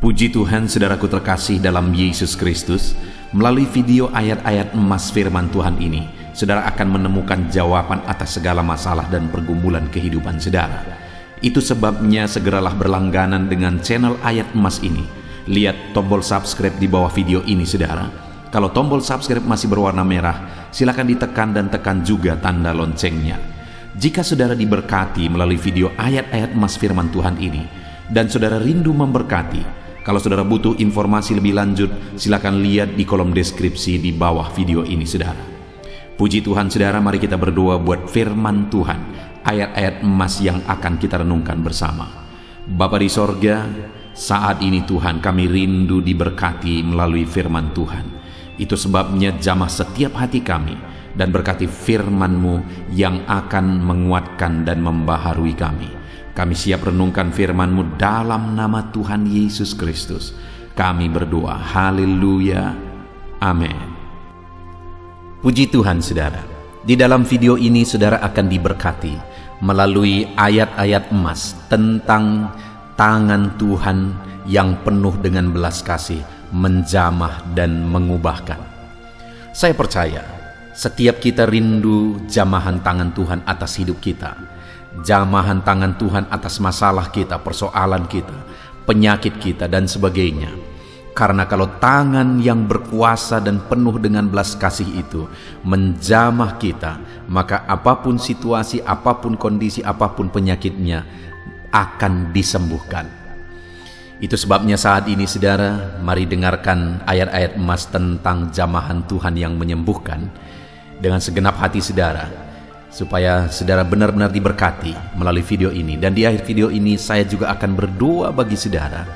Puji Tuhan, saudaraku terkasih dalam Yesus Kristus. Melalui video ayat-ayat emas firman Tuhan ini, saudara akan menemukan jawaban atas segala masalah dan pergumulan kehidupan saudara. Itu sebabnya segeralah berlangganan dengan channel ayat emas ini. Lihat tombol subscribe di bawah video ini, saudara. Kalau tombol subscribe masih berwarna merah, silakan ditekan dan tekan juga tanda loncengnya. Jika saudara diberkati melalui video ayat-ayat emas firman Tuhan ini, dan saudara rindu memberkati, kalau saudara butuh informasi lebih lanjut, silakan lihat di kolom deskripsi di bawah video ini, saudara. Puji Tuhan, saudara, mari kita berdoa buat firman Tuhan, ayat-ayat emas yang akan kita renungkan bersama. Bapa di sorga, saat ini Tuhan, kami rindu diberkati melalui firman Tuhan. Itu sebabnya jamah setiap hati kami, dan berkati firman-Mu yang akan menguatkan dan membaharui kami. Kami siap renungkan firman-Mu dalam nama Tuhan Yesus Kristus. Kami berdoa, haleluya, amin. Puji Tuhan, saudara. Di dalam video ini saudara akan diberkati melalui ayat-ayat emas tentang tangan Tuhan yang penuh dengan belas kasih, menjamah dan mengubahkan. Saya percaya setiap kita rindu jamahan tangan Tuhan atas hidup kita. Jamahan tangan Tuhan atas masalah kita, persoalan kita, penyakit kita, dan sebagainya. Karena kalau tangan yang berkuasa dan penuh dengan belas kasih itu menjamah kita, maka apapun situasi, apapun kondisi, apapun penyakitnya akan disembuhkan. Itu sebabnya saat ini, saudara, mari dengarkan ayat-ayat emas tentang jamahan Tuhan yang menyembuhkan dengan segenap hati saudara, supaya saudara benar-benar diberkati melalui video ini. Dan di akhir video ini saya juga akan berdoa bagi saudara.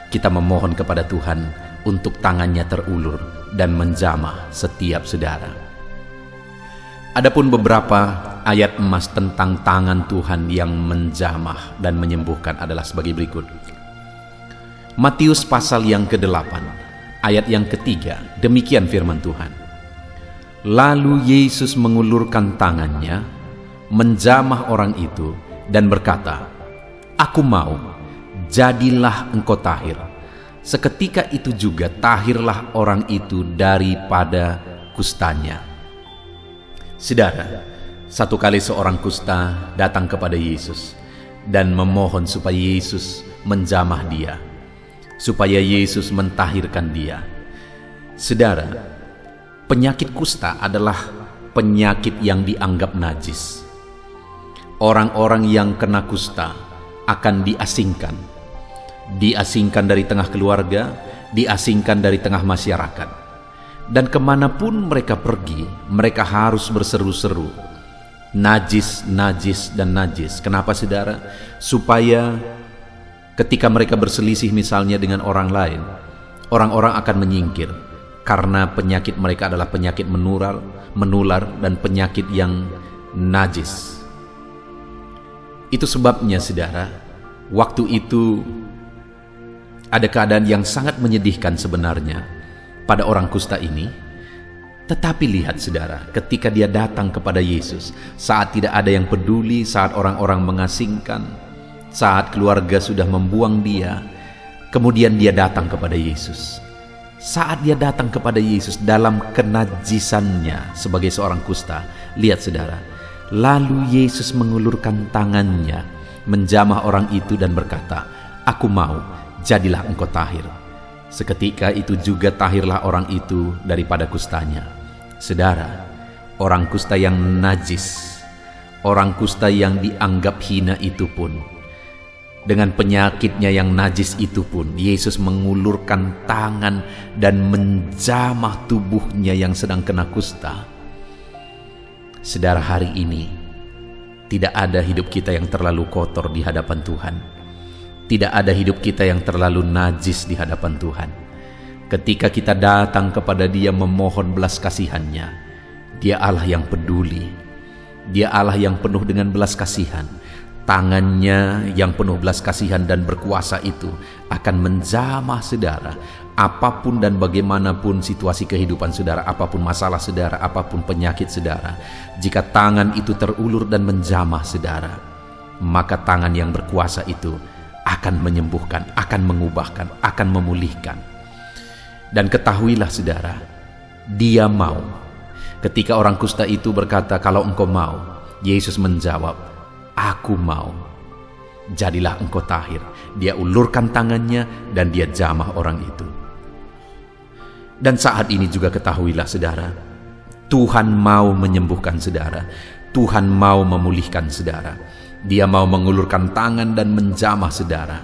Kita memohon kepada Tuhan untuk tangannya terulur dan menjamah setiap saudara. Adapun beberapa ayat emas tentang tangan Tuhan yang menjamah dan menyembuhkan adalah sebagai berikut. Matius pasal yang ke-8 ayat yang ke-3, demikian firman Tuhan. Lalu Yesus mengulurkan tangannya, menjamah orang itu, dan berkata, "Aku mau, jadilah engkau tahir." Seketika itu juga tahirlah orang itu daripada kustanya. Saudara, satu kali seorang kusta datang kepada Yesus dan memohon supaya Yesus menjamah dia, supaya Yesus mentahirkan dia. Saudara, penyakit kusta adalah penyakit yang dianggap najis. Orang-orang yang kena kusta akan diasingkan. Diasingkan dari tengah keluarga, diasingkan dari tengah masyarakat. Dan kemanapun mereka pergi, mereka harus berseru-seru, najis, najis, dan najis. Kenapa, saudara? Supaya ketika mereka berselisih misalnya dengan orang lain, orang-orang akan menyingkir. Karena penyakit mereka adalah penyakit menular dan penyakit yang najis. Itu sebabnya, saudara, waktu itu ada keadaan yang sangat menyedihkan sebenarnya pada orang kusta ini. Tetapi lihat, saudara, ketika dia datang kepada Yesus, saat tidak ada yang peduli, saat orang-orang mengasingkan, saat keluarga sudah membuang dia, kemudian dia datang kepada Yesus. Saat dia datang kepada Yesus dalam kenajisannya sebagai seorang kusta, lihat, saudara, lalu Yesus mengulurkan tangannya, menjamah orang itu dan berkata, "Aku mau, jadilah engkau tahir." Seketika itu juga tahirlah orang itu daripada kustanya. Saudara, orang kusta yang najis, orang kusta yang dianggap hina itu pun, dengan penyakitnya yang najis itu pun, Yesus mengulurkan tangan dan menjamah tubuhnya yang sedang kena kusta. Saudara, hari ini tidak ada hidup kita yang terlalu kotor di hadapan Tuhan. Tidak ada hidup kita yang terlalu najis di hadapan Tuhan. Ketika kita datang kepada Dia memohon belas kasihan-Nya, Dia Allah yang peduli. Dia Allah yang penuh dengan belas kasihan. Tangannya yang penuh belas kasihan dan berkuasa itu akan menjamah saudara, apapun dan bagaimanapun situasi kehidupan saudara, apapun masalah saudara, apapun penyakit saudara. Jika tangan itu terulur dan menjamah saudara, maka tangan yang berkuasa itu akan menyembuhkan, akan mengubahkan, akan memulihkan. Dan ketahuilah saudara, Dia mau. Ketika orang kusta itu berkata, "Kalau engkau mau," Yesus menjawab, "Aku mau. Jadilah engkau tahir." Dia ulurkan tangannya dan Dia jamah orang itu. Dan saat ini juga ketahuilah saudara, Tuhan mau menyembuhkan saudara. Tuhan mau memulihkan saudara. Dia mau mengulurkan tangan dan menjamah saudara.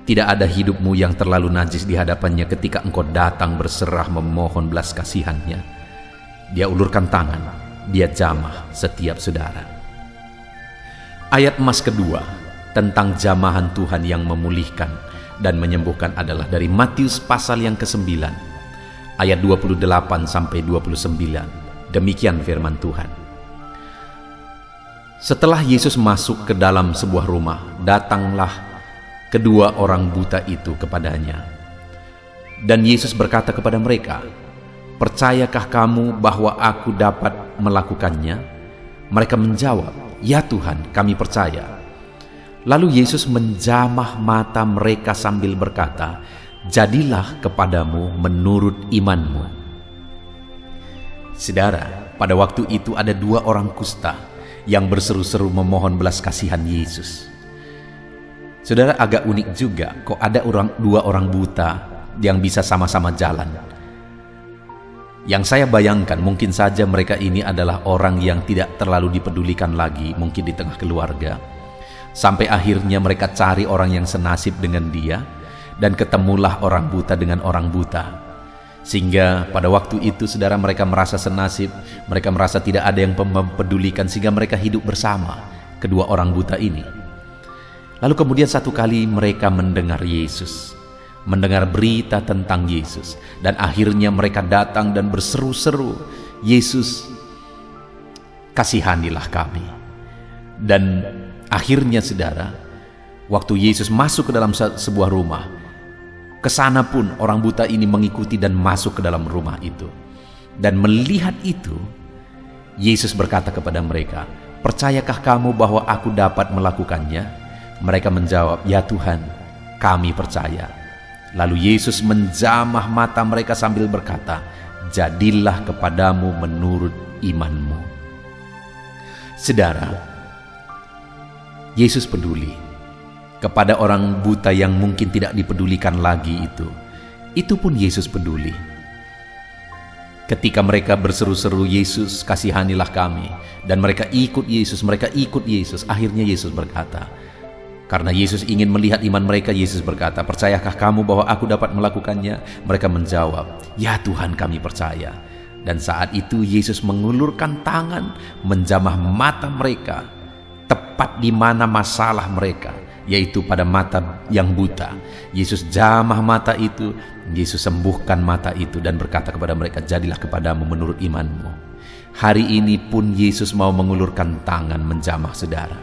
Tidak ada hidupmu yang terlalu najis di hadapannya ketika engkau datang berserah memohon belas kasihannya. Dia ulurkan tangan, Dia jamah setiap saudara. Ayat emas kedua tentang jamahan Tuhan yang memulihkan dan menyembuhkan adalah dari Matius pasal yang ke-9 ayat 28 sampai 29. Demikian firman Tuhan. Setelah Yesus masuk ke dalam sebuah rumah, datanglah kedua orang buta itu kepadanya. Dan Yesus berkata kepada mereka, "Percayakah kamu bahwa aku dapat melakukannya?" Mereka menjawab, "Ya Tuhan, kami percaya." Lalu Yesus menjamah mata mereka sambil berkata, "Jadilah kepadamu menurut imanmu." Saudara, pada waktu itu ada dua orang kusta yang berseru-seru memohon belas kasihan Yesus. Saudara, agak unik juga kok ada dua orang buta yang bisa sama-sama jalan. Yang saya bayangkan mungkin saja mereka ini adalah orang yang tidak terlalu dipedulikan lagi, mungkin di tengah keluarga. Sampai akhirnya mereka cari orang yang senasib dengan dia, dan ketemulah orang buta dengan orang buta. Sehingga pada waktu itu saudara, mereka merasa senasib, mereka merasa tidak ada yang mempedulikan, sehingga mereka hidup bersama kedua orang buta ini. Lalu kemudian satu kali mereka mendengar Yesus, mendengar berita tentang Yesus, dan akhirnya mereka datang dan berseru-seru, "Yesus, kasihanilah kami." Dan akhirnya saudara, waktu Yesus masuk ke dalam sebuah rumah, kesana pun orang buta ini mengikuti dan masuk ke dalam rumah itu. Dan melihat itu, Yesus berkata kepada mereka, "Percayakah kamu bahwa aku dapat melakukannya?" Mereka menjawab, "Ya Tuhan, kami percaya." Lalu Yesus menjamah mata mereka sambil berkata, "Jadilah kepadamu menurut imanmu." Saudara, Yesus peduli kepada orang buta yang mungkin tidak dipedulikan lagi itu. Itu pun Yesus peduli. Ketika mereka berseru-seru, "Yesus, kasihanilah kami." Dan mereka ikut Yesus, akhirnya Yesus berkata, karena Yesus ingin melihat iman mereka, Yesus berkata, "Percayakah kamu bahwa aku dapat melakukannya?" Mereka menjawab, "Ya Tuhan, kami percaya." Dan saat itu Yesus mengulurkan tangan, menjamah mata mereka, tepat di mana masalah mereka, yaitu pada mata yang buta. Yesus jamah mata itu, Yesus sembuhkan mata itu dan berkata kepada mereka, "Jadilah kepadamu menurut imanmu." Hari ini pun Yesus mau mengulurkan tangan menjamah saudara.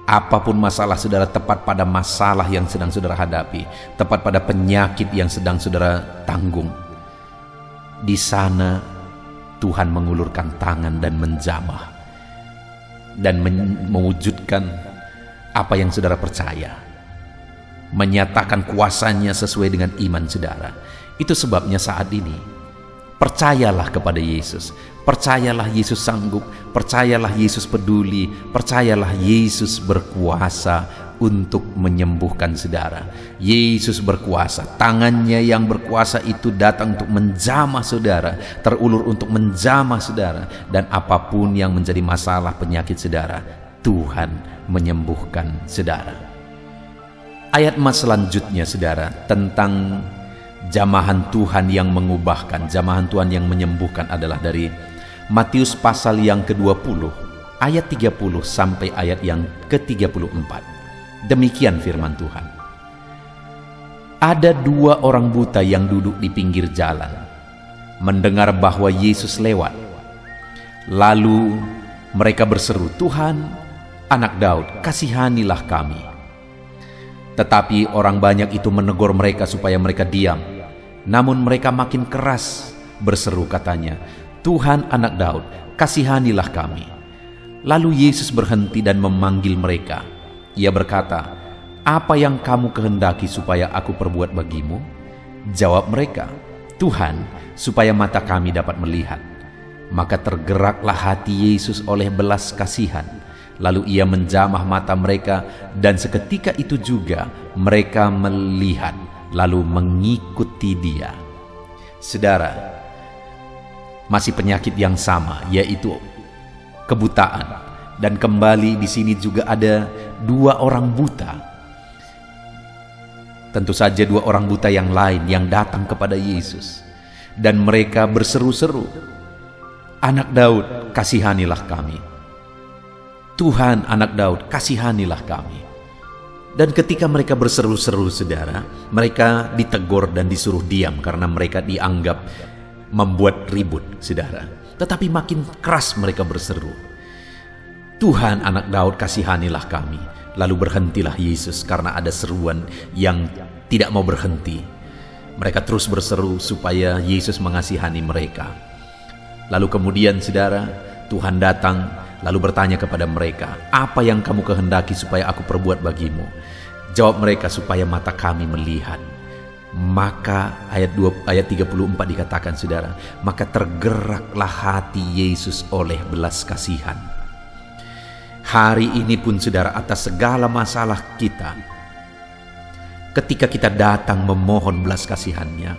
Apapun masalah saudara, tepat pada masalah yang sedang saudara hadapi, tepat pada penyakit yang sedang saudara tanggung, di sana Tuhan mengulurkan tangan dan menjamah dan mewujudkan apa yang saudara percaya, menyatakan kuasanya sesuai dengan iman saudara. Itu sebabnya saat ini percayalah kepada Yesus, percayalah Yesus sanggup, percayalah Yesus peduli, percayalah Yesus berkuasa untuk menyembuhkan saudara. Yesus berkuasa, tangannya yang berkuasa itu datang untuk menjamah saudara, terulur untuk menjamah saudara, dan apapun yang menjadi masalah penyakit saudara, Tuhan menyembuhkan saudara. Ayat emas selanjutnya saudara, tentang jamahan Tuhan yang mengubahkan, jamahan Tuhan yang menyembuhkan adalah dari Matius pasal yang ke-20 ayat 30 sampai ayat yang ke-34. Demikian firman Tuhan. Ada dua orang buta yang duduk di pinggir jalan, mendengar bahwa Yesus lewat. Lalu mereka berseru, "Tuhan, Anak Daud, kasihanilah kami." Tetapi orang banyak itu menegur mereka supaya mereka diam. Namun mereka makin keras berseru, katanya, "Tuhan, Anak Daud, kasihanilah kami." Lalu Yesus berhenti dan memanggil mereka. Ia berkata, "Apa yang kamu kehendaki supaya aku perbuat bagimu?" Jawab mereka, "Tuhan, supaya mata kami dapat melihat." Maka tergeraklah hati Yesus oleh belas kasihan. Lalu ia menjamah mata mereka, dan seketika itu juga mereka melihat, lalu mengikuti dia. Saudara, masih penyakit yang sama, yaitu kebutaan. Dan kembali di sini juga ada 2 orang buta. Tentu saja 2 orang buta yang lain yang datang kepada Yesus. Dan mereka berseru-seru, "Anak Daud, kasihanilah kami. Tuhan, Anak Daud, kasihanilah kami." Dan ketika mereka berseru-seru, saudara, mereka ditegur dan disuruh diam karena mereka dianggap membuat ribut, saudara. Tetapi makin keras mereka berseru, "Tuhan, Anak Daud, kasihanilah kami." Lalu berhentilah Yesus karena ada seruan yang tidak mau berhenti. Mereka terus berseru supaya Yesus mengasihani mereka. Lalu kemudian, saudara, Tuhan datang lalu bertanya kepada mereka, "Apa yang kamu kehendaki supaya aku perbuat bagimu?" Jawab mereka, "Supaya mata kami melihat." Maka ayat 34 dikatakan, saudara, maka tergeraklah hati Yesus oleh belas kasihan. Hari ini pun, saudara, atas segala masalah kita, ketika kita datang memohon belas kasihan-Nya,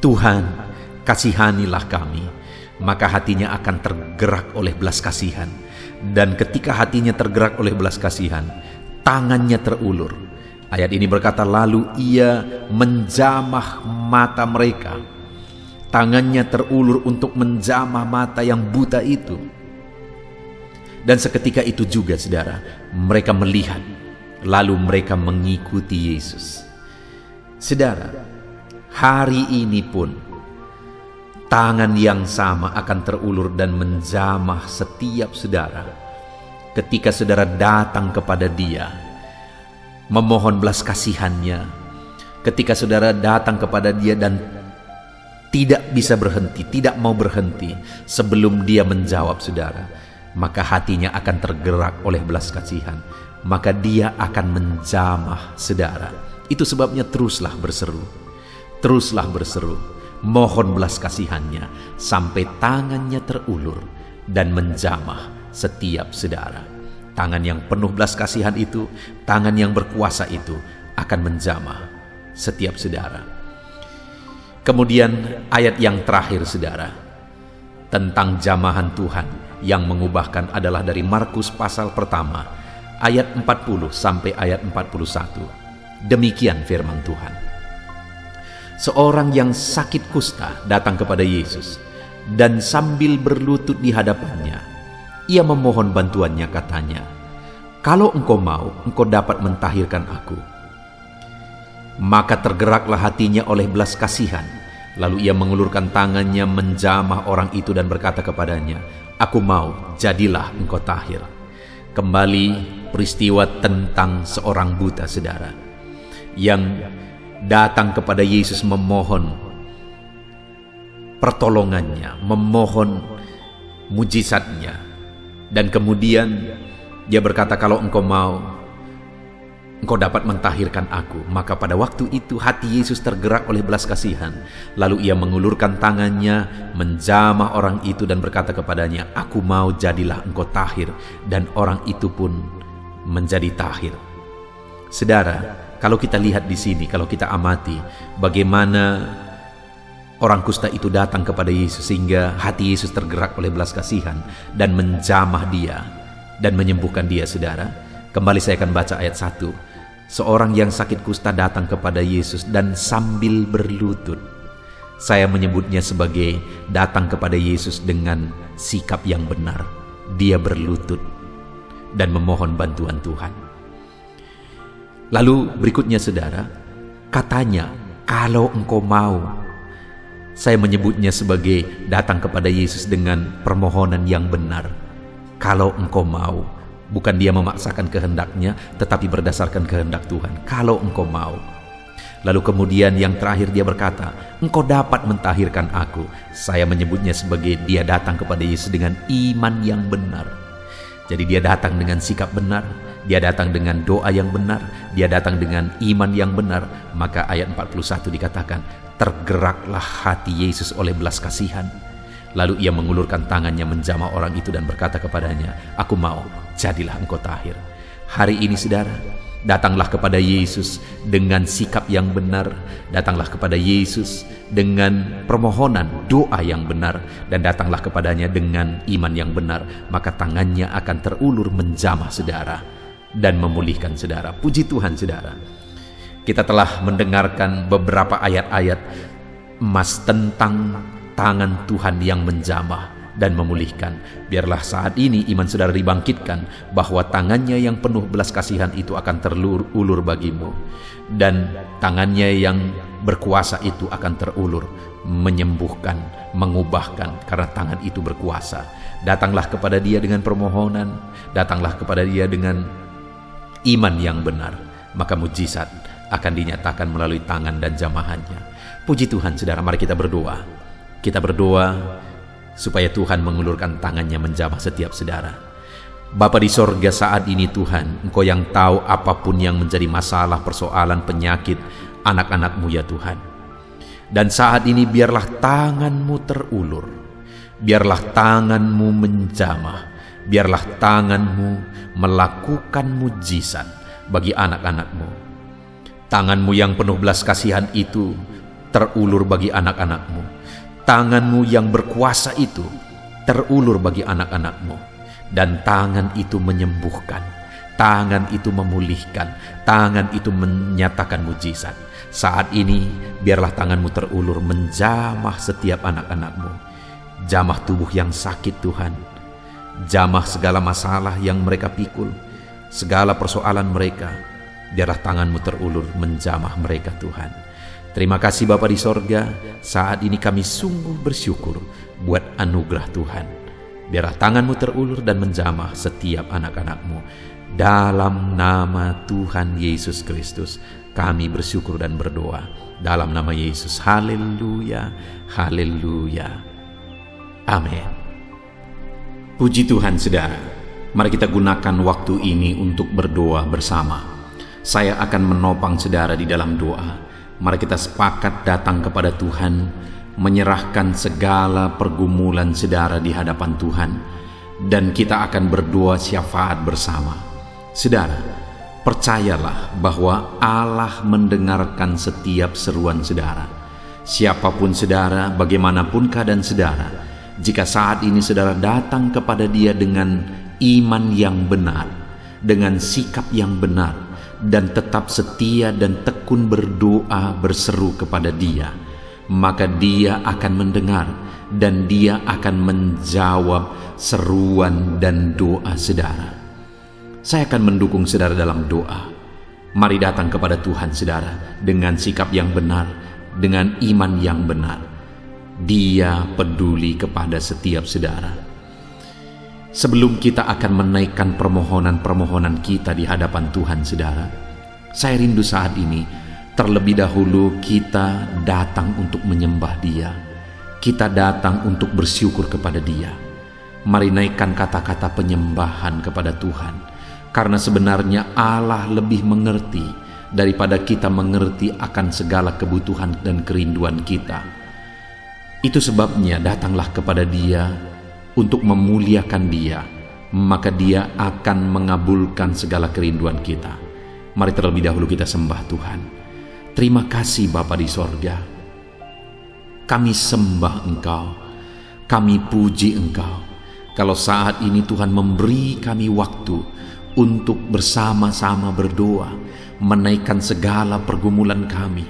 "Tuhan, kasihanilah kami," maka hatinya akan tergerak oleh belas kasihan. Dan ketika hatinya tergerak oleh belas kasihan, tangannya terulur. Ayat ini berkata, lalu ia menjamah mata mereka. Tangannya terulur untuk menjamah mata yang buta itu. Dan seketika itu juga, saudara, mereka melihat, lalu mereka mengikuti Yesus. Saudara, hari ini pun tangan yang sama akan terulur dan menjamah setiap saudara. Ketika saudara datang kepada Dia, memohon belas kasihan-Nya, ketika saudara datang kepada Dia dan tidak bisa berhenti, tidak mau berhenti sebelum Dia menjawab saudara, maka hatinya akan tergerak oleh belas kasihan, maka Dia akan menjamah saudara. Itu sebabnya teruslah berseru, mohon belas kasihan-Nya sampai tangannya terulur dan menjamah setiap saudara. Tangan yang penuh belas kasihan itu, tangan yang berkuasa itu akan menjamah setiap saudara. Kemudian ayat yang terakhir, saudara, tentang jamahan Tuhan yang mengubahkan adalah dari Markus pasal pertama ayat 40 sampai ayat 41. Demikian firman Tuhan. Seorang yang sakit kusta datang kepada Yesus, dan sambil berlutut di hadapannya, ia memohon bantuannya, katanya, "Kalau engkau mau, engkau dapat mentahirkan aku." Maka tergeraklah hatinya oleh belas kasihan. Lalu ia mengulurkan tangannya menjamah orang itu dan berkata kepadanya, "Aku mau, jadilah engkau tahir." Kembali peristiwa tentang seorang buta, saudara, yang datang kepada Yesus memohon pertolongannya, memohon mujizatnya. Dan kemudian dia berkata, "Kalau engkau mau, engkau dapat mentahirkan aku." Maka pada waktu itu hati Yesus tergerak oleh belas kasihan. Lalu ia mengulurkan tangannya, menjamah orang itu dan berkata kepadanya, "Aku mau, jadilah engkau tahir." Dan orang itu pun menjadi tahir. Saudara, kalau kita lihat di sini, kalau kita amati bagaimana orang kusta itu datang kepada Yesus sehingga hati Yesus tergerak oleh belas kasihan dan menjamah dia dan menyembuhkan dia, saudara. Kembali saya akan baca ayat 1. Seorang yang sakit kusta datang kepada Yesus dan sambil berlutut. Saya menyebutnya sebagai datang kepada Yesus dengan sikap yang benar. Dia berlutut dan memohon bantuan Tuhan. Lalu berikutnya, saudara, katanya, "Kalau engkau mau." Saya menyebutnya sebagai datang kepada Yesus dengan permohonan yang benar. Kalau engkau mau, bukan dia memaksakan kehendaknya, tetapi berdasarkan kehendak Tuhan. Kalau engkau mau. Lalu kemudian yang terakhir dia berkata, "Engkau dapat mentahirkan aku." Saya menyebutnya sebagai dia datang kepada Yesus dengan iman yang benar. Jadi dia datang dengan sikap benar, dia datang dengan doa yang benar, dia datang dengan iman yang benar. Maka ayat 41 dikatakan, tergeraklah hati Yesus oleh belas kasihan. Lalu ia mengulurkan tangannya menjamah orang itu dan berkata kepadanya, aku mau, jadilah engkau tahir. Hari ini saudara, datanglah kepada Yesus dengan sikap yang benar, datanglah kepada Yesus dengan permohonan doa yang benar, dan datanglah kepadanya dengan iman yang benar. Maka tangannya akan terulur menjamah saudara dan memulihkan saudara. Puji Tuhan saudara. Kita telah mendengarkan beberapa ayat-ayat emas tentang tangan Tuhan yang menjamah dan memulihkan. Biarlah saat ini iman saudara dibangkitkan bahwa tangannya yang penuh belas kasihan itu akan terulur bagimu, dan tangannya yang berkuasa itu akan terulur menyembuhkan, mengubahkan, karena tangan itu berkuasa. Datanglah kepada dia dengan permohonan, datanglah kepada dia dengan iman yang benar, maka mujizat akan dinyatakan melalui tangan dan jamahannya. Puji Tuhan saudara, mari kita berdoa. Kita berdoa supaya Tuhan mengulurkan tangannya menjamah setiap saudara. Bapa di sorga, saat ini Tuhan, Engkau yang tahu apapun yang menjadi masalah, persoalan, penyakit anak-anak-Mu ya Tuhan. Dan saat ini biarlah tangan-Mu terulur, biarlah tangan-Mu menjamah, biarlah tangan-Mu melakukan mujizat bagi anak-anak-Mu. Tangan-Mu yang penuh belas kasihan itu terulur bagi anak-anak-Mu. Tangan-Mu yang berkuasa itu terulur bagi anak-anak-Mu. Dan tangan itu menyembuhkan, tangan itu memulihkan, tangan itu menyatakan mujizat. Saat ini biarlah tangan-Mu terulur menjamah setiap anak-anak-Mu. Jamah tubuh yang sakit Tuhan, jamah segala masalah yang mereka pikul, segala persoalan mereka. Biarlah tangan-Mu terulur menjamah mereka Tuhan. Terima kasih Bapa di sorga, saat ini kami sungguh bersyukur buat anugerah Tuhan. Biarlah tangan-Mu terulur dan menjamah setiap anak-anak-Mu. Dalam nama Tuhan Yesus Kristus kami bersyukur dan berdoa. Dalam nama Yesus, haleluya, haleluya, amin. Puji Tuhan saudara, mari kita gunakan waktu ini untuk berdoa bersama. Saya akan menopang saudara di dalam doa. Mari kita sepakat datang kepada Tuhan, menyerahkan segala pergumulan saudara di hadapan Tuhan, dan kita akan berdoa syafaat bersama. Saudara, percayalah bahwa Allah mendengarkan setiap seruan saudara. Siapapun saudara, bagaimanapun keadaan saudara, jika saat ini saudara datang kepada Dia dengan iman yang benar, dengan sikap yang benar, dan tetap setia dan tekun berdoa berseru kepada Dia, maka Dia akan mendengar dan Dia akan menjawab seruan dan doa saudara. Saya akan mendukung saudara dalam doa. Mari datang kepada Tuhan saudara dengan sikap yang benar, dengan iman yang benar. Dia peduli kepada setiap saudara. Sebelum kita akan menaikkan permohonan-permohonan kita di hadapan Tuhan saudara, saya rindu saat ini terlebih dahulu kita datang untuk menyembah Dia. Kita datang untuk bersyukur kepada Dia. Mari naikkan kata-kata penyembahan kepada Tuhan, karena sebenarnya Allah lebih mengerti daripada kita mengerti akan segala kebutuhan dan kerinduan kita. Itu sebabnya datanglah kepada Dia untuk memuliakan Dia, maka Dia akan mengabulkan segala kerinduan kita. Mari terlebih dahulu kita sembah Tuhan. Terima kasih Bapa di sorga. Kami sembah Engkau, kami puji Engkau. Kalau saat ini Tuhan memberi kami waktu untuk bersama-sama berdoa, menaikkan segala pergumulan kami.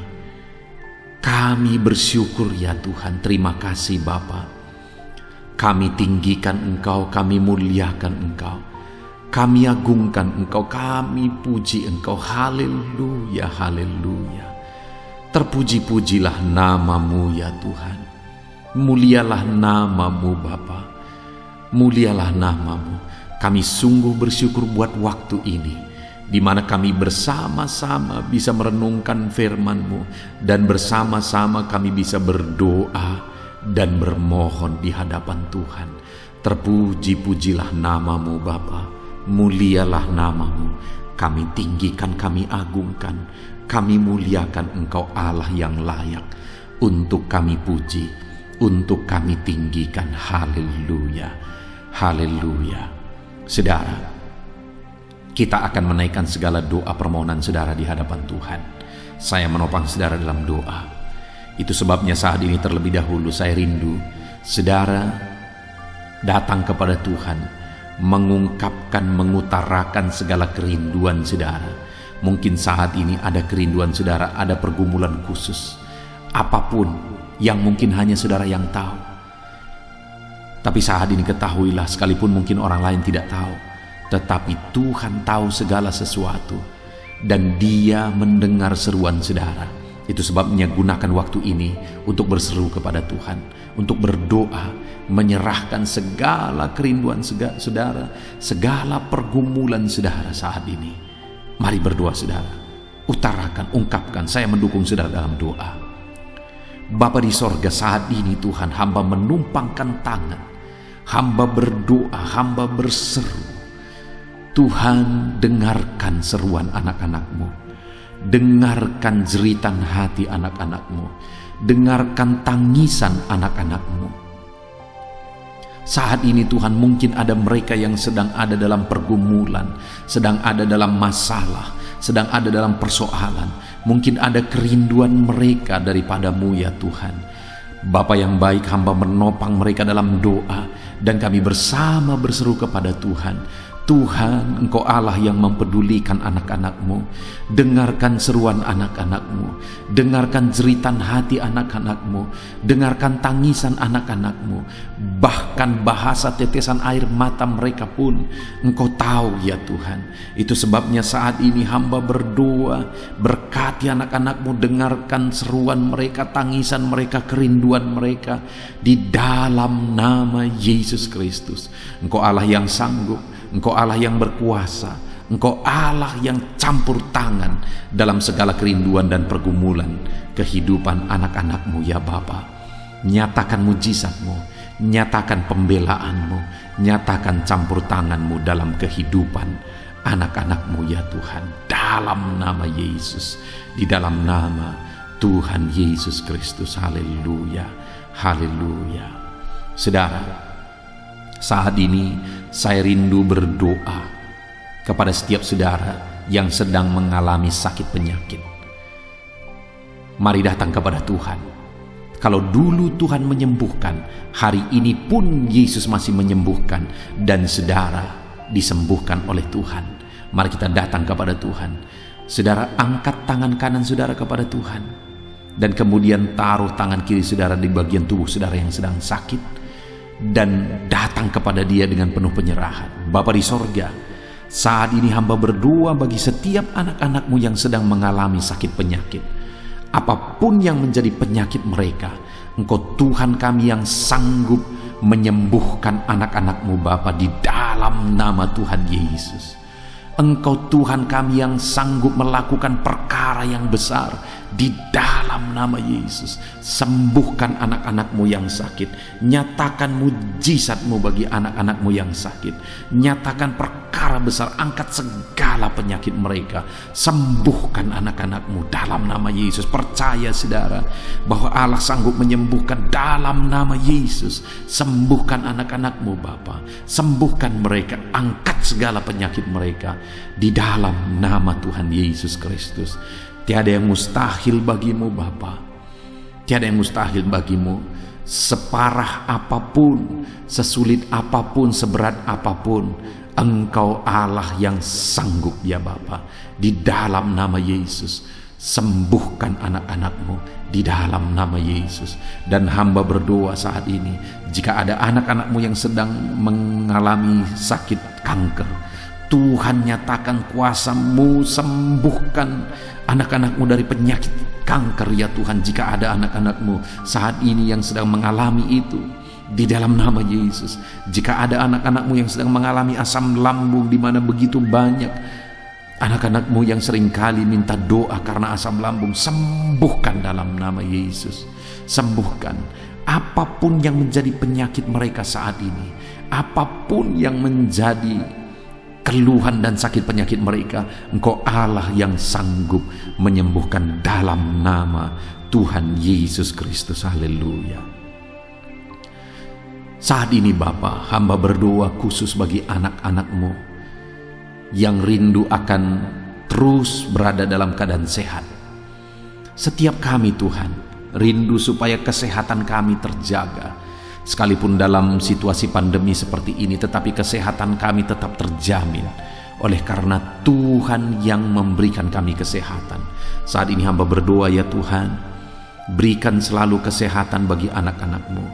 Kami bersyukur ya Tuhan, terima kasih Bapa. Kami tinggikan Engkau, kami muliakan Engkau, kami agungkan Engkau, kami puji Engkau. Haleluya, haleluya. Terpuji-pujilah nama-Mu ya Tuhan. Mulialah nama-Mu Bapa, mulialah nama-Mu. Kami sungguh bersyukur buat waktu ini, di mana kami bersama-sama bisa merenungkan firman-Mu, dan bersama-sama kami bisa berdoa dan bermohon di hadapan Tuhan. Terpuji-pujilah nama-Mu Bapa, Mulialah nama-Mu, kami tinggikan, kami agungkan, kami muliakan Engkau Allah yang layak untuk kami puji, untuk kami tinggikan. Haleluya, haleluya. Saudara, kita akan menaikkan segala doa permohonan saudara di hadapan Tuhan. Saya menopang saudara dalam doa. Itu sebabnya saat ini terlebih dahulu saya rindu saudara datang kepada Tuhan, mengungkapkan, mengutarakan segala kerinduan saudara. Mungkin saat ini ada kerinduan saudara, ada pergumulan khusus, apapun yang mungkin hanya saudara yang tahu. Tapi saat ini ketahuilah, sekalipun mungkin orang lain tidak tahu, tetapi Tuhan tahu segala sesuatu dan Dia mendengar seruan saudara. Itu sebabnya gunakan waktu ini untuk berseru kepada Tuhan, untuk berdoa, menyerahkan segala kerinduan saudara, segala pergumulan saudara saat ini. Mari berdoa saudara, utarakan, ungkapkan. Saya mendukung saudara dalam doa. Bapa di sorga, saat ini Tuhan, hamba menumpangkan tangan, hamba berdoa, hamba berseru. Tuhan, dengarkan seruan anak-anak-Mu, dengarkan jeritan hati anak-anak-Mu, dengarkan tangisan anak-anak-Mu. Saat ini Tuhan, mungkin ada mereka yang sedang ada dalam pergumulan, sedang ada dalam masalah, sedang ada dalam persoalan. Mungkin ada kerinduan mereka daripada-Mu ya Tuhan. Bapa yang baik, hamba menopang mereka dalam doa, dan kami bersama berseru kepada Tuhan. Tuhan, Engkau Allah yang mempedulikan anak-anak-Mu. Dengarkan seruan anak-anak-Mu, dengarkan jeritan hati anak-anak-Mu, dengarkan tangisan anak-anak-Mu. Bahkan bahasa tetesan air mata mereka pun Engkau tahu ya Tuhan. Itu sebabnya saat ini hamba berdoa, berkati anak-anak-Mu, dengarkan seruan mereka, tangisan mereka, kerinduan mereka, di dalam nama Yesus Kristus. Engkau Allah yang sanggup, Engkau Allah yang berkuasa, Engkau Allah yang campur tangan dalam segala kerinduan dan pergumulan kehidupan anak-anak-Mu ya Bapa. Nyatakan mujizat-Mu, nyatakan pembelaan-Mu, nyatakan campur tangan-Mu dalam kehidupan anak-anak-Mu ya Tuhan. Dalam nama Yesus, di dalam nama Tuhan Yesus Kristus. Haleluya, haleluya. Saudara, saat ini saya rindu berdoa kepada setiap saudara yang sedang mengalami sakit penyakit. Mari datang kepada Tuhan. Kalau dulu Tuhan menyembuhkan, hari ini pun Yesus masih menyembuhkan, dan saudara disembuhkan oleh Tuhan. Mari kita datang kepada Tuhan. Saudara, angkat tangan kanan saudara kepada Tuhan, dan kemudian taruh tangan kiri saudara di bagian tubuh saudara yang sedang sakit, dan datang kepada Dia dengan penuh penyerahan. Bapa di sorga, saat ini hamba berdoa bagi setiap anak-anak-Mu yang sedang mengalami sakit penyakit. Apapun yang menjadi penyakit mereka, Engkau Tuhan kami yang sanggup menyembuhkan anak-anak-Mu Bapa, di dalam nama Tuhan Yesus. Engkau Tuhan kami yang sanggup melakukan perkara yang besar, di dalam nama Yesus. Sembuhkan anak-anak-Mu yang sakit. Nyatakan mujizat-Mu bagi anak-anak-Mu yang sakit. Nyatakan perkara besar, angkat segala penyakit mereka. Sembuhkan anak-anak-Mu dalam nama Yesus. Percaya saudara bahwa Allah sanggup menyembuhkan dalam nama Yesus. Sembuhkan anak-anak-Mu Bapa, sembuhkan mereka, angkat segala penyakit mereka di dalam nama Tuhan Yesus Kristus. Tiada yang mustahil bagimu Bapa, tiada yang mustahil bagimu. Separah apapun, sesulit apapun, seberat apapun, Engkau Allah yang sanggup ya Bapa. Di dalam nama Yesus, sembuhkan anak-anak-Mu di dalam nama Yesus. Dan hamba berdoa saat ini, jika ada anak-anak-Mu yang sedang mengalami sakit kanker, Tuhan nyatakan kuasa-Mu, sembuhkan anak-anak-Mu dari penyakit kanker ya Tuhan. Jika ada anak-anak-Mu saat ini yang sedang mengalami itu, di dalam nama Yesus. Jika ada anak-anak-Mu yang sedang mengalami asam lambung, di mana begitu banyak anak-anak-Mu yang seringkali minta doa karena asam lambung, sembuhkan dalam nama Yesus. Sembuhkan apapun yang menjadi penyakit mereka saat ini, apapun yang menjadi keluhan dan sakit penyakit mereka. Engkau Allah yang sanggup menyembuhkan dalam nama Tuhan Yesus Kristus. Haleluya. Saat ini Bapa, hamba berdoa khusus bagi anak-anak-Mu yang rindu akan terus berada dalam keadaan sehat. Setiap kami Tuhan rindu supaya kesehatan kami terjaga. Sekalipun dalam situasi pandemi seperti ini, tetapi kesehatan kami tetap terjamin oleh karena Tuhan yang memberikan kami kesehatan. Saat ini hamba berdoa, ya Tuhan, berikan selalu kesehatan bagi anak-anak-Mu.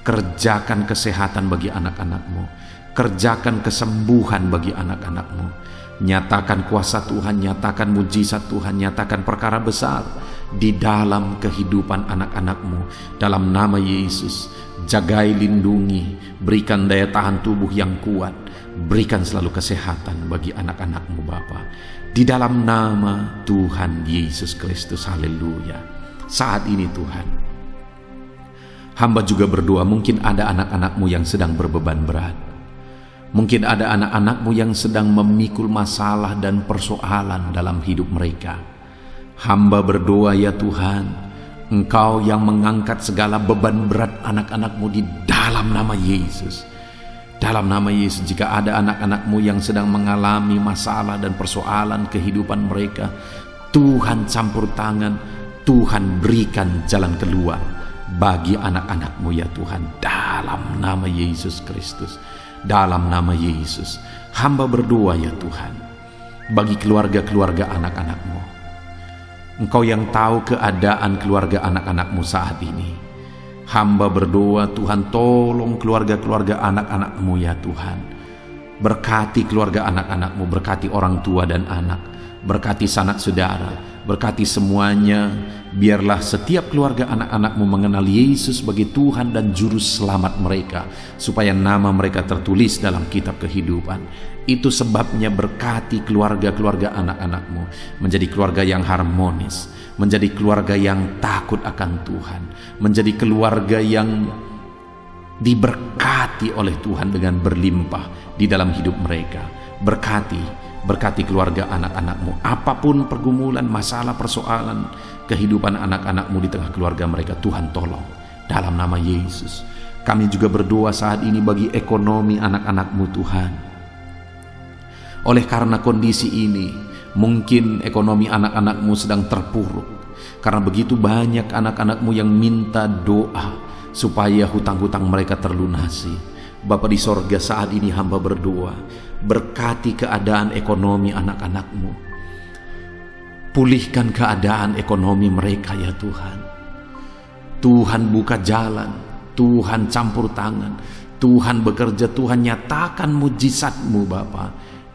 Kerjakan kesehatan bagi anak-anak-Mu. Kerjakan kesembuhan bagi anak-anak-Mu. Nyatakan kuasa Tuhan, nyatakan mujizat Tuhan, nyatakan perkara besar di dalam kehidupan anak-anak-Mu. Dalam nama Yesus, jagai, lindungi, berikan daya tahan tubuh yang kuat, berikan selalu kesehatan bagi anak-anak-Mu Bapa. Di dalam nama Tuhan Yesus Kristus, haleluya. Saat ini Tuhan, hamba juga berdoa, mungkin ada anak-anak-Mu yang sedang berbeban berat. Mungkin ada anak-anak-Mu yang sedang memikul masalah dan persoalan dalam hidup mereka. Hamba berdoa, ya Tuhan, Engkau yang mengangkat segala beban berat anak-anak-Mu di dalam nama Yesus. Dalam nama Yesus, jika ada anak-anak-Mu yang sedang mengalami masalah dan persoalan kehidupan mereka, Tuhan campur tangan, Tuhan berikan jalan keluar bagi anak-anak-Mu, ya Tuhan. Dalam nama Yesus Kristus, dalam nama Yesus, hamba berdoa, ya Tuhan, bagi keluarga-keluarga anak-anak-Mu. Engkau yang tahu keadaan keluarga anak-anak-Mu saat ini. Hamba berdoa, Tuhan, tolong keluarga-keluarga anak-anak-Mu, ya Tuhan. Berkati keluarga anak-anak-Mu, berkati orang tua dan anak, berkati sanak saudara, berkati semuanya. Biarlah setiap keluarga anak-anak-Mu mengenal Yesus sebagai Tuhan dan Juru Selamat mereka, supaya nama mereka tertulis dalam kitab kehidupan. Itu sebabnya berkati keluarga-keluarga anak-anak-Mu menjadi keluarga yang harmonis, menjadi keluarga yang takut akan Tuhan, menjadi keluarga yang diberkati oleh Tuhan dengan berlimpah di dalam hidup mereka. Berkati keluarga anak-anak-Mu. Apapun pergumulan, masalah, persoalan kehidupan anak-anak-Mu di tengah keluarga mereka, Tuhan tolong. Dalam nama Yesus, kami juga berdoa saat ini bagi ekonomi anak-anak-Mu, Tuhan. Oleh karena kondisi ini, mungkin ekonomi anak-anak-Mu sedang terpuruk. Karena begitu banyak anak-anak-Mu yang minta doa supaya hutang-hutang mereka terlunasi. Bapa di sorga, saat ini hamba berdoa, berkati keadaan ekonomi anak-anak-Mu. Pulihkan keadaan ekonomi mereka, ya Tuhan. Tuhan buka jalan, Tuhan campur tangan, Tuhan bekerja, Tuhan nyatakan mujizat-Mu Bapa.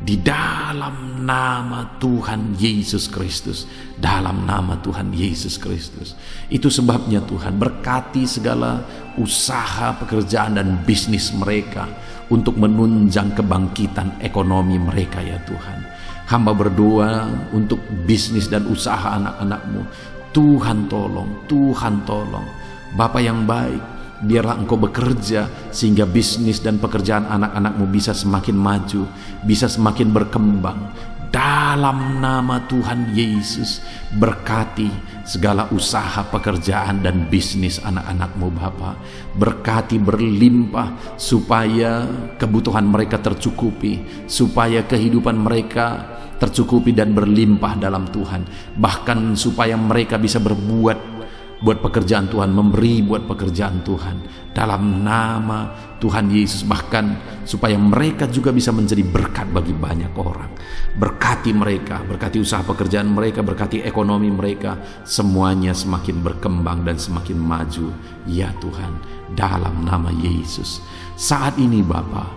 Di dalam nama Tuhan Yesus Kristus, dalam nama Tuhan Yesus Kristus. Itu sebabnya Tuhan, berkati segala usaha, pekerjaan dan bisnis mereka untuk menunjang kebangkitan ekonomi mereka, ya Tuhan. Hamba berdoa untuk bisnis dan usaha anak-anak-Mu. Tuhan tolong, Tuhan tolong. Bapa yang baik, biarlah Engkau bekerja sehingga bisnis dan pekerjaan anak-anak-Mu bisa semakin maju, bisa semakin berkembang. Dalam nama Tuhan Yesus, berkati segala usaha, pekerjaan dan bisnis anak-anak-Mu Bapa. Berkati berlimpah supaya kebutuhan mereka tercukupi, supaya kehidupan mereka tercukupi dan berlimpah dalam Tuhan. Bahkan supaya mereka bisa berbuat buat pekerjaan Tuhan, memberi buat pekerjaan Tuhan dalam nama Tuhan Yesus. Bahkan supaya mereka juga bisa menjadi berkat bagi banyak orang. Berkati mereka, berkati usaha pekerjaan mereka, berkati ekonomi mereka, semuanya semakin berkembang dan semakin maju, ya Tuhan, dalam nama Yesus. Saat ini Bapa,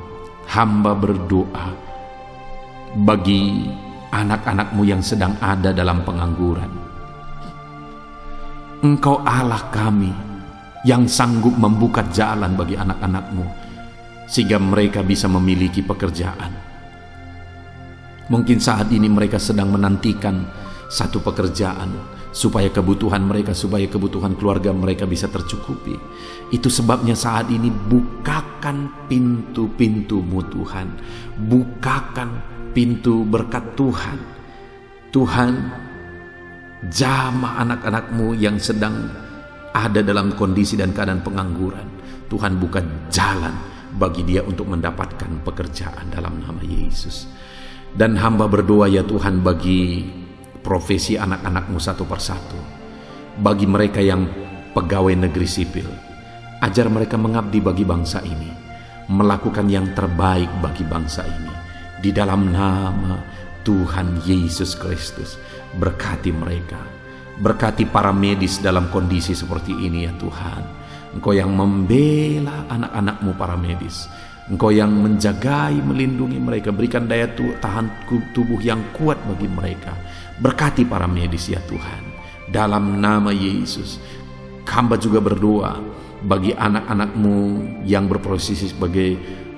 hamba berdoa bagi anak-anak-Mu yang sedang ada dalam pengangguran. Engkau Allah kami yang sanggup membuka jalan bagi anak-anak-Mu sehingga mereka bisa memiliki pekerjaan. Mungkin saat ini mereka sedang menantikan satu pekerjaan supaya kebutuhan mereka, supaya kebutuhan keluarga mereka bisa tercukupi. Itu sebabnya saat ini bukakan pintu-pintu-Mu Tuhan. Bukakan pintu berkat Tuhan. Tuhan, jamah anak-anak-Mu yang sedang ada dalam kondisi dan keadaan pengangguran. Tuhan, buka jalan bagi dia untuk mendapatkan pekerjaan dalam nama Yesus. Dan hamba berdoa ya Tuhan bagi profesi anak-anak-Mu satu persatu. Bagi mereka yang pegawai negeri sipil, ajar mereka mengabdi bagi bangsa ini, melakukan yang terbaik bagi bangsa ini. Di dalam nama Tuhan Yesus Kristus, berkati mereka. Berkati para medis dalam kondisi seperti ini ya Tuhan. Engkau yang membela anak-anak-Mu para medis. Engkau yang menjagai, melindungi mereka. Berikan daya tahan tubuh yang kuat bagi mereka. Berkati para medis ya Tuhan. Dalam nama Yesus, hamba juga berdoa bagi anak-anak-Mu yang berprofesi sebagai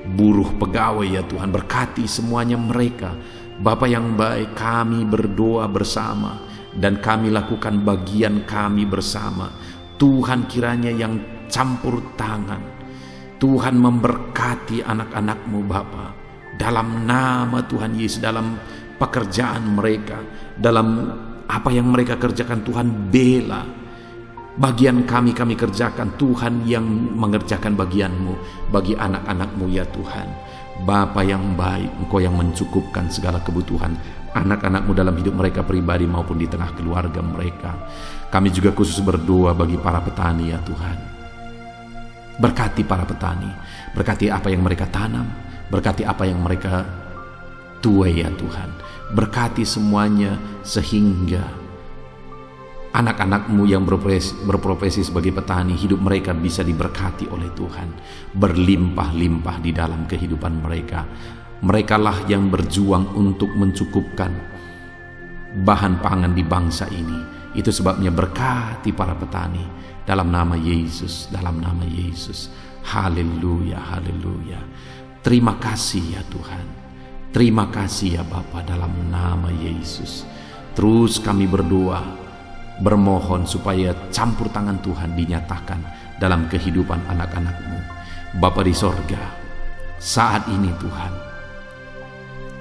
buruh pegawai ya Tuhan. Berkati semuanya mereka. Bapa yang baik, kami berdoa bersama dan kami lakukan bagian kami bersama. Tuhan kiranya yang campur tangan. Tuhan memberkati anak-anak-Mu Bapa. Dalam nama Tuhan Yesus, dalam pekerjaan mereka, dalam apa yang mereka kerjakan, Tuhan bela. Bagian kami kerjakan, Tuhan yang mengerjakan bagian-Mu bagi anak-anak-Mu ya Tuhan. Bapa yang baik, Engkau yang mencukupkan segala kebutuhan anak-anak-Mu dalam hidup mereka pribadi maupun di tengah keluarga mereka. Kami juga khusus berdoa bagi para petani ya Tuhan. Berkati para petani, berkati apa yang mereka tanam, berkati apa yang mereka tuai ya Tuhan. Berkati semuanya sehingga anak-anak-Mu yang berprofesi sebagai petani, hidup mereka bisa diberkati oleh Tuhan, berlimpah-limpah di dalam kehidupan mereka. Merekalah yang berjuang untuk mencukupkan bahan pangan di bangsa ini. Itu sebabnya berkati para petani dalam nama Yesus, dalam nama Yesus. Haleluya, haleluya. Terima kasih ya Tuhan. Terima kasih ya Bapa, dalam nama Yesus. Terus kami berdoa, bermohon supaya campur tangan Tuhan dinyatakan dalam kehidupan anak-anak-Mu. Bapa di sorga, saat ini Tuhan,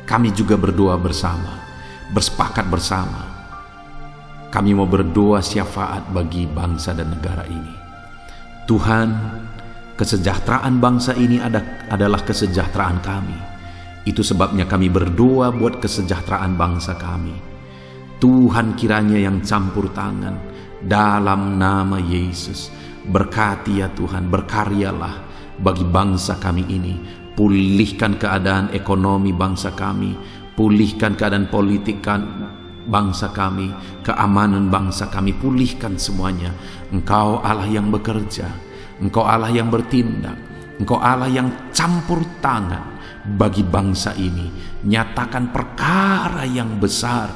kami juga berdoa bersama, bersepakat bersama. Kami mau berdoa syafaat bagi bangsa dan negara ini. Tuhan, kesejahteraan bangsa ini adalah kesejahteraan kami. Itu sebabnya kami berdoa buat kesejahteraan bangsa kami. Tuhan kiranya yang campur tangan dalam nama Yesus. Berkati ya Tuhan, berkaryalah bagi bangsa kami ini. Pulihkan keadaan ekonomi bangsa kami, pulihkan keadaan politik bangsa kami, keamanan bangsa kami, pulihkan semuanya. Engkau Allah yang bekerja, Engkau Allah yang bertindak, Engkau Allah yang campur tangan bagi bangsa ini. Nyatakan perkara yang besar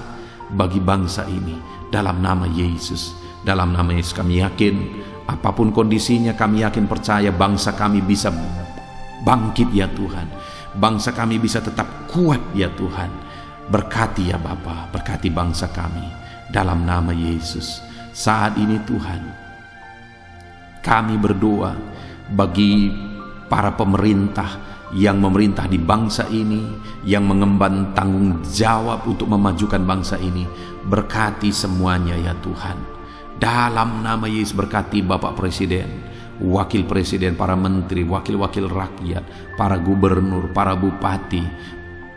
bagi bangsa ini dalam nama Yesus. Dalam nama Yesus kami yakin, apapun kondisinya kami yakin percaya bangsa kami bisa bangkit ya Tuhan. Bangsa kami bisa tetap kuat ya Tuhan. Berkati ya Bapa, berkati bangsa kami dalam nama Yesus. Saat ini Tuhan, kami berdoa bagi para pemerintah yang memerintah di bangsa ini, yang mengemban tanggung jawab untuk memajukan bangsa ini. Berkati semuanya ya Tuhan. Dalam nama Yesus berkati Bapak Presiden, Wakil Presiden, para menteri, wakil-wakil rakyat, para gubernur, para bupati,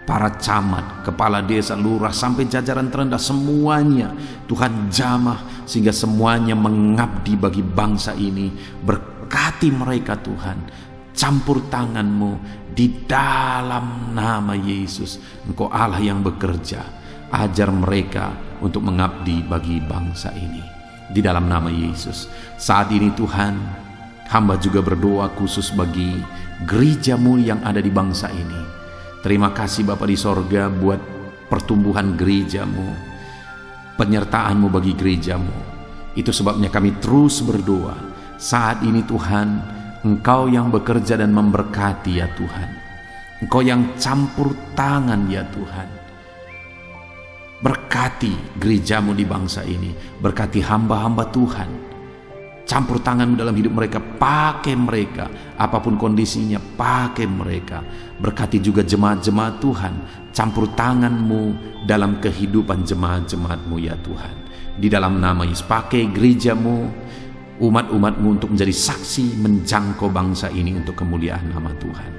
para camat, kepala desa, lurah, sampai jajaran terendah, semuanya Tuhan jamah sehingga semuanya mengabdi bagi bangsa ini. Berkati mereka Tuhan, campur tangan-Mu di dalam nama Yesus. Engkau Allah yang bekerja, ajar mereka untuk mengabdi bagi bangsa ini di dalam nama Yesus. Saat ini Tuhan, hamba juga berdoa khusus bagi gereja-Mu yang ada di bangsa ini. Terima kasih Bapa di sorga buat pertumbuhan gereja-Mu, penyertaan-Mu bagi gereja-Mu. Itu sebabnya kami terus berdoa. Saat ini Tuhan, Engkau yang bekerja dan memberkati ya Tuhan. Engkau yang campur tangan ya Tuhan. Berkati gereja-Mu di bangsa ini. Berkati hamba-hamba Tuhan. Campur tangan dalam hidup mereka, pakai mereka. Apapun kondisinya, pakai mereka. Berkati juga jemaat-jemaat Tuhan. Campur tangan-Mu dalam kehidupan jemaat-jemaat-Mu ya Tuhan. Di dalam nama Yesus, pakai gereja-Mu, umat-umat-Mu untuk menjadi saksi menjangkau bangsa ini untuk kemuliaan nama Tuhan.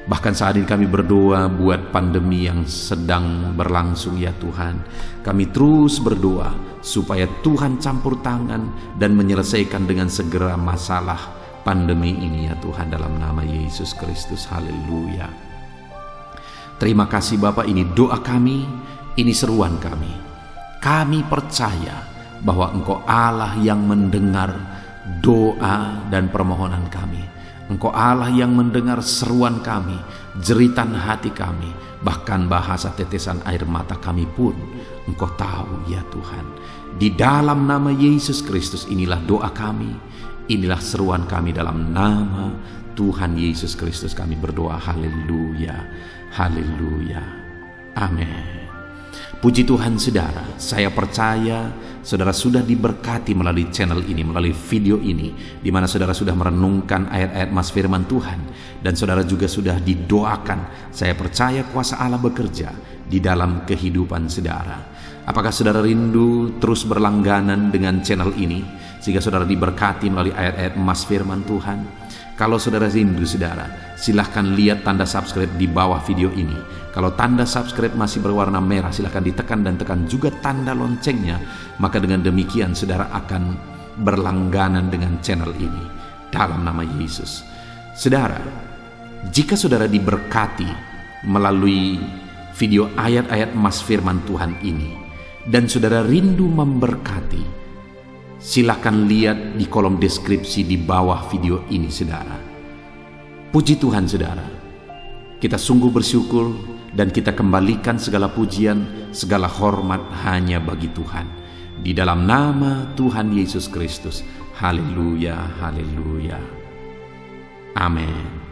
Bahkan saat ini kami berdoa buat pandemi yang sedang berlangsung ya Tuhan. Kami terus berdoa supaya Tuhan campur tangan dan menyelesaikan dengan segera masalah pandemi ini ya Tuhan, dalam nama Yesus Kristus. Haleluya. Terima kasih Bapa, ini doa kami, ini seruan kami. Kami percaya bahwa Engkau Allah yang mendengar doa dan permohonan kami. Engkau Allah yang mendengar seruan kami, jeritan hati kami, bahkan bahasa tetesan air mata kami pun Engkau tahu ya Tuhan. Di dalam nama Yesus Kristus inilah doa kami, inilah seruan kami, dalam nama Tuhan Yesus Kristus kami berdoa. Haleluya, haleluya, amin. Puji Tuhan saudara, saya percaya saudara sudah diberkati melalui channel ini, melalui video ini, di mana saudara sudah merenungkan ayat-ayat mas firman Tuhan, dan saudara juga sudah didoakan. Saya percaya kuasa Allah bekerja di dalam kehidupan saudara. Apakah saudara rindu terus berlangganan dengan channel ini, sehingga saudara diberkati melalui ayat-ayat mas firman Tuhan? Kalau saudara rindu saudara, silahkan lihat tanda subscribe di bawah video ini. Kalau tanda subscribe masih berwarna merah, silahkan ditekan dan tekan juga tanda loncengnya. Maka dengan demikian saudara akan berlangganan dengan channel ini, dalam nama Yesus. Saudara, jika saudara diberkati melalui video ayat-ayat emas firman Tuhan ini, dan saudara rindu memberkati, silakan lihat di kolom deskripsi di bawah video ini saudara. Puji Tuhan saudara, kita sungguh bersyukur dan kita kembalikan segala pujian, segala hormat hanya bagi Tuhan. Di dalam nama Tuhan Yesus Kristus. Haleluya, haleluya. Amin.